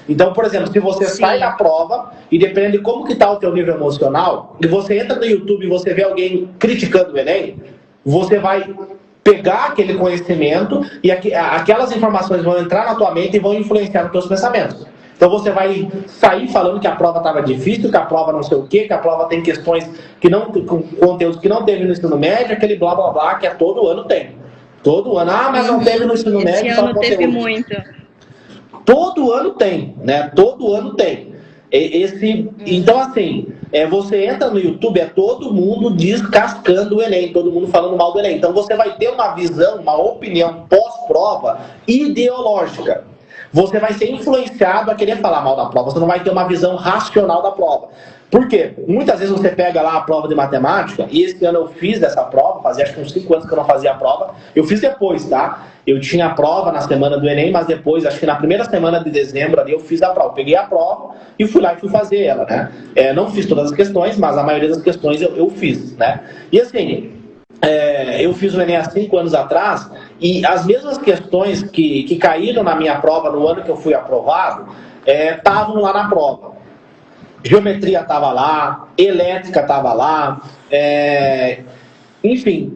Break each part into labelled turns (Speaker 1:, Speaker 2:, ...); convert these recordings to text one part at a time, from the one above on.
Speaker 1: Então, por exemplo, se você sai da prova e dependendo de como que está o teu nível emocional, e você entra no YouTube e você vê alguém criticando o Enem, você vai pegar aquele conhecimento e aquelas informações vão entrar na tua mente e vão influenciar nos teus pensamentos. Então você vai sair falando que a prova estava difícil, que a prova não sei o quê, que a prova tem questões com conteúdos que não teve no ensino médio, aquele blá blá blá que todo ano tem. Todo ano, mas não teve no ensino médio só conteúdo.
Speaker 2: Teve muito.
Speaker 1: Todo ano tem, né? Todo ano tem. Então, assim, você entra no YouTube, todo mundo descascando o Enem, todo mundo falando mal do Enem. Então você vai ter uma visão, uma opinião pós-prova ideológica. Você vai ser influenciado a querer falar mal da prova. Você não vai ter uma visão racional da prova. Por quê? Muitas vezes você pega lá a prova de matemática, e esse ano eu fiz essa prova, fazia acho que uns 5 anos que eu não fazia a prova. Eu fiz depois, tá? Eu tinha a prova na semana do Enem, mas depois, acho que na primeira semana de dezembro ali, eu fiz a prova. Peguei a prova e fui lá e fui fazer ela, né? Não fiz todas as questões, mas a maioria das questões eu fiz, né? E assim, eu fiz o Enem há 5 anos atrás, e as mesmas questões que caíram na minha prova no ano que eu fui aprovado, estavam lá na prova. Geometria estava lá, elétrica estava lá, enfim,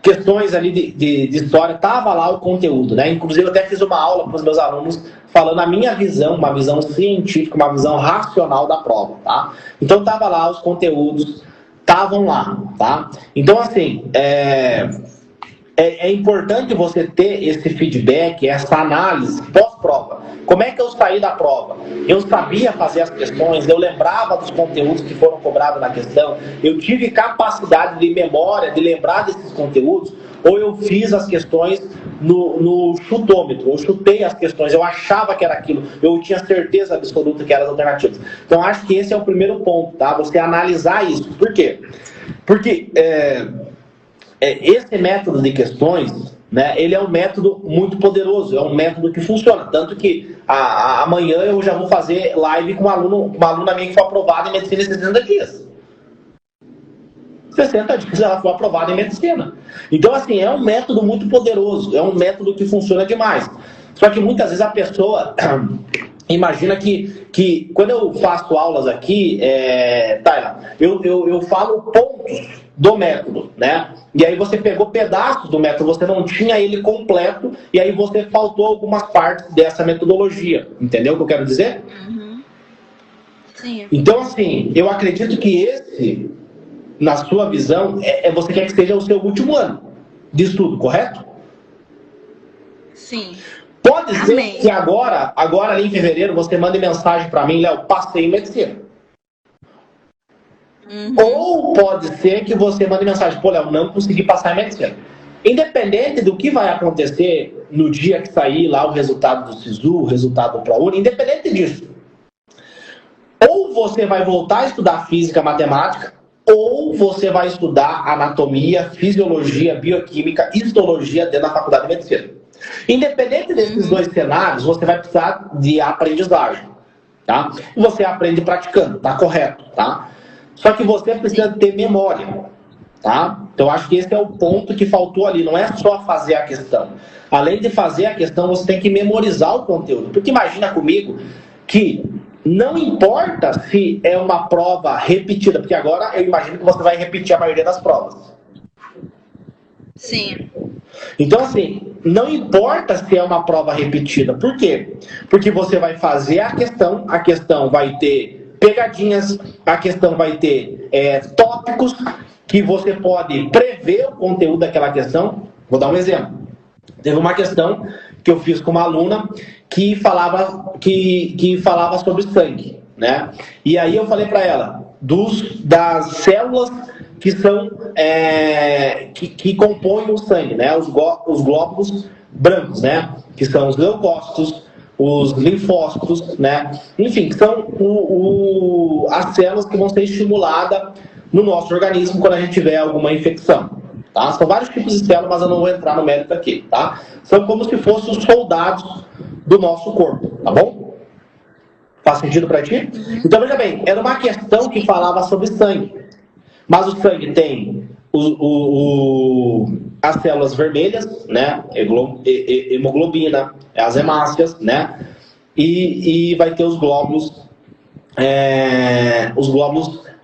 Speaker 1: questões ali de história, estava lá o conteúdo, né? Inclusive eu até fiz uma aula para os meus alunos falando a minha visão, uma visão científica, uma visão racional da prova, tá? Então estava lá os conteúdos, estavam lá, tá? Então assim, é importante você ter esse feedback, essa análise pós-prova. Como é que eu saí da prova? Eu sabia fazer as questões, eu lembrava dos conteúdos que foram cobrados na questão, eu tive capacidade de memória, de lembrar desses conteúdos, ou eu fiz as questões no chutômetro, eu chutei as questões, eu achava que era aquilo, eu tinha certeza absoluta que eram as alternativas. Então acho que esse é o primeiro ponto, tá? Você analisar isso. Por quê? Porque esse método de questões, né, ele é um método muito poderoso, é um método que funciona. Tanto que amanhã eu já vou fazer live com uma aluna minha que foi aprovada em medicina em 60 dias. 60 dias ela foi aprovada em medicina. Então, assim, é um método muito poderoso, é um método que funciona demais. Só que muitas vezes a pessoa imagina que quando eu faço aulas aqui, Tayla, eu falo pontos do método, né? E aí você pegou pedaços do método, você não tinha ele completo, e aí você faltou algumas partes dessa metodologia. Entendeu o que eu quero dizer?
Speaker 2: Uhum. Sim.
Speaker 1: Então, assim, eu acredito que esse, na sua visão, você quer que seja o seu último ano de estudo, correto?
Speaker 2: Sim.
Speaker 1: Pode ser que agora ali em fevereiro, você mande mensagem para mim, Léo, passei em medicina.
Speaker 2: Uhum.
Speaker 1: Ou pode ser que você mande mensagem, pô, Léo, não consegui passar em medicina. Independente do que vai acontecer no dia que sair lá o resultado do SISU, o resultado do ProUni, independente disso. Ou você vai voltar a estudar física, matemática, ou você vai estudar anatomia, fisiologia, bioquímica, histologia dentro da faculdade de medicina. Independente desses dois cenários, você vai precisar de aprendizagem, tá? E você aprende praticando, tá correto, tá? Só que você precisa ter memória, tá? Então, acho que esse é o ponto que faltou ali. Não é só fazer a questão. Além de fazer a questão, você tem que memorizar o conteúdo. Porque imagina comigo que não importa se é uma prova repetida, porque agora eu imagino que você vai repetir a maioria das provas.
Speaker 2: Sim.
Speaker 1: Então, assim, não importa se é uma prova repetida. Por quê? Porque você vai fazer a questão vai ter pegadinhas, a questão vai ter tópicos que você pode prever o conteúdo daquela questão. Vou dar um exemplo. Teve uma questão que eu fiz com uma aluna que falava sobre sangue, né? E aí eu falei para ela das células que são que compõem o sangue, né? Os glóbulos brancos, né? Que são os leucócitos, os linfócitos, né? Enfim, que são as células que vão ser estimuladas no nosso organismo quando a gente tiver alguma infecção, tá? São vários tipos de células, mas eu não vou entrar no mérito aqui, tá? São como se fossem os soldados do nosso corpo, tá bom? Faz sentido para ti? Então, veja bem, era uma questão que falava sobre sangue. Mas o sangue tem as células vermelhas, né? Hemoglobina, as hemácias, né? e vai ter os glóbulos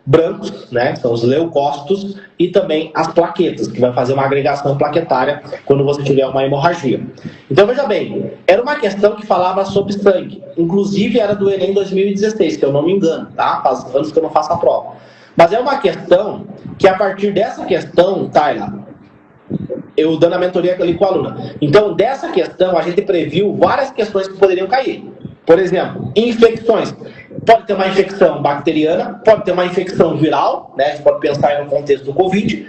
Speaker 1: brancos, né, que são os leucócitos, e também as plaquetas, que vai fazer uma agregação plaquetária quando você tiver uma hemorragia. Então, veja bem, era uma questão que falava sobre sangue, inclusive era do Enem 2016, se eu não me engano, tá? Faz anos que eu não faço a prova. Mas é uma questão que, a partir dessa questão, Tayla, eu dando a mentoria ali com a aluna. Então, dessa questão, a gente previu várias questões que poderiam cair. Por exemplo, infecções. Pode ter uma infecção bacteriana, pode ter uma infecção viral, né? A gente pode pensar aí no contexto do Covid.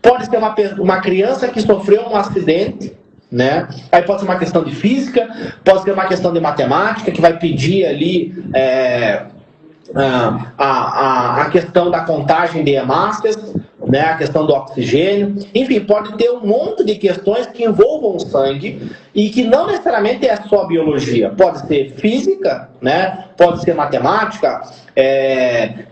Speaker 1: Pode ser uma criança que sofreu um acidente, né? Aí pode ser uma questão de física, pode ser uma questão de matemática, que vai pedir ali a questão da contagem de hemácias, né, a questão do oxigênio, enfim, pode ter um monte de questões que envolvam o sangue e que não necessariamente é só biologia, pode ser física, né, pode ser matemática,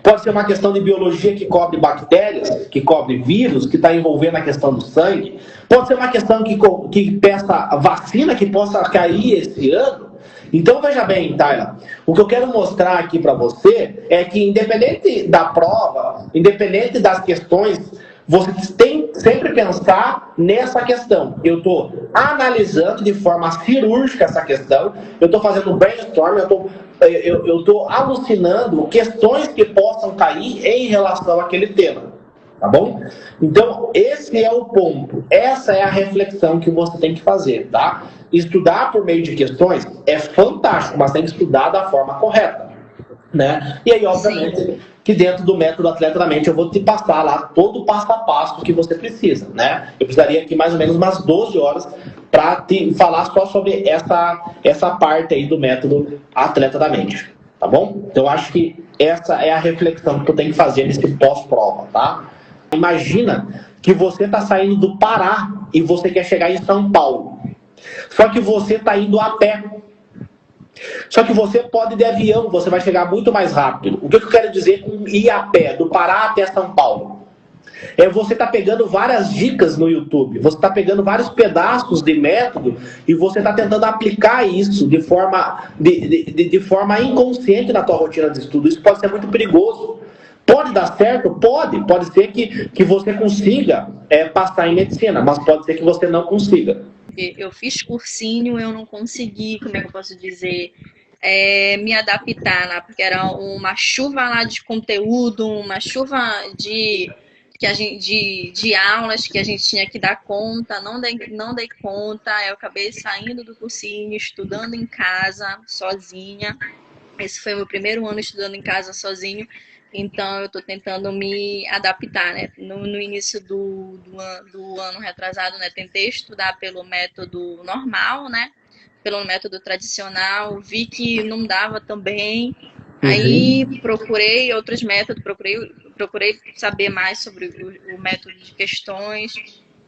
Speaker 1: pode ser uma questão de biologia que cobre bactérias, que cobre vírus, que está envolvendo a questão do sangue, pode ser uma questão que peça vacina que possa cair esse ano. Então, veja bem, Tayla, o que eu quero mostrar aqui para você é que, independente da prova, independente das questões, você tem sempre pensar nessa questão. Eu estou analisando de forma cirúrgica essa questão, eu estou fazendo brainstorm, eu estou alucinando questões que possam cair em relação àquele tema. Tá bom? Então, esse é o ponto. Essa é a reflexão que você tem que fazer, tá? Estudar por meio de questões é fantástico, mas tem que estudar da forma correta, né? E aí, obviamente, que dentro do método Atleta da Mente eu vou te passar lá todo o passo a passo que você precisa, né? Eu precisaria aqui mais ou menos umas 12 horas para te falar só sobre essa parte aí do método Atleta da Mente, tá bom? Então, eu acho que essa é a reflexão que tu tem que fazer nesse pós-prova, tá? Imagina que você está saindo do Pará e você quer chegar em São Paulo. Só que você está indo a pé. Só que você pode ir de avião, você vai chegar muito mais rápido. O que eu quero dizer com ir a pé, do Pará até São Paulo? Você está pegando várias dicas no YouTube, você está pegando vários pedaços de método e você está tentando aplicar isso de forma inconsciente na tua rotina de estudo. Isso pode ser muito perigoso. Pode dar certo? Pode ser que você consiga passar em medicina, mas pode ser que você não consiga.
Speaker 2: Eu fiz cursinho, eu não consegui, como é que eu posso dizer, me adaptar, né? Porque era uma chuva lá de conteúdo, uma chuva de aulas que a gente tinha que dar conta, não dei conta, eu acabei saindo do cursinho, estudando em casa, sozinha. Esse foi o meu primeiro ano estudando em casa sozinho. Então, eu estou tentando me adaptar, né? No início do ano retrasado, né? Tentei estudar pelo método normal, né? Pelo método tradicional. Vi que não dava também. Aí, procurei outros métodos. Procurei saber mais sobre o método de questões.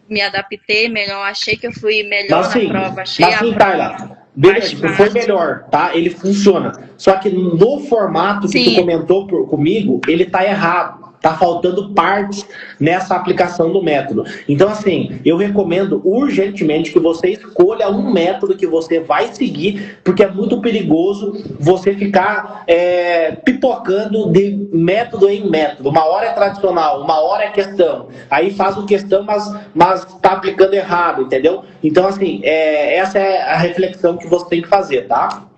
Speaker 2: Me adaptei melhor. Achei que eu fui melhor na prova. Achei a prova...
Speaker 1: Beleza, foi melhor, tá? Ele funciona. Só que no formato que tu comentou comigo, ele tá errado. Tá faltando partes nessa aplicação do método. Então, assim, eu recomendo urgentemente que você escolha um método que você vai seguir, porque é muito perigoso você ficar pipocando de método em método. Uma hora é tradicional, uma hora é questão. Aí faz o questão, mas tá aplicando errado, entendeu? Então, assim, essa é a reflexão que você tem que fazer, tá?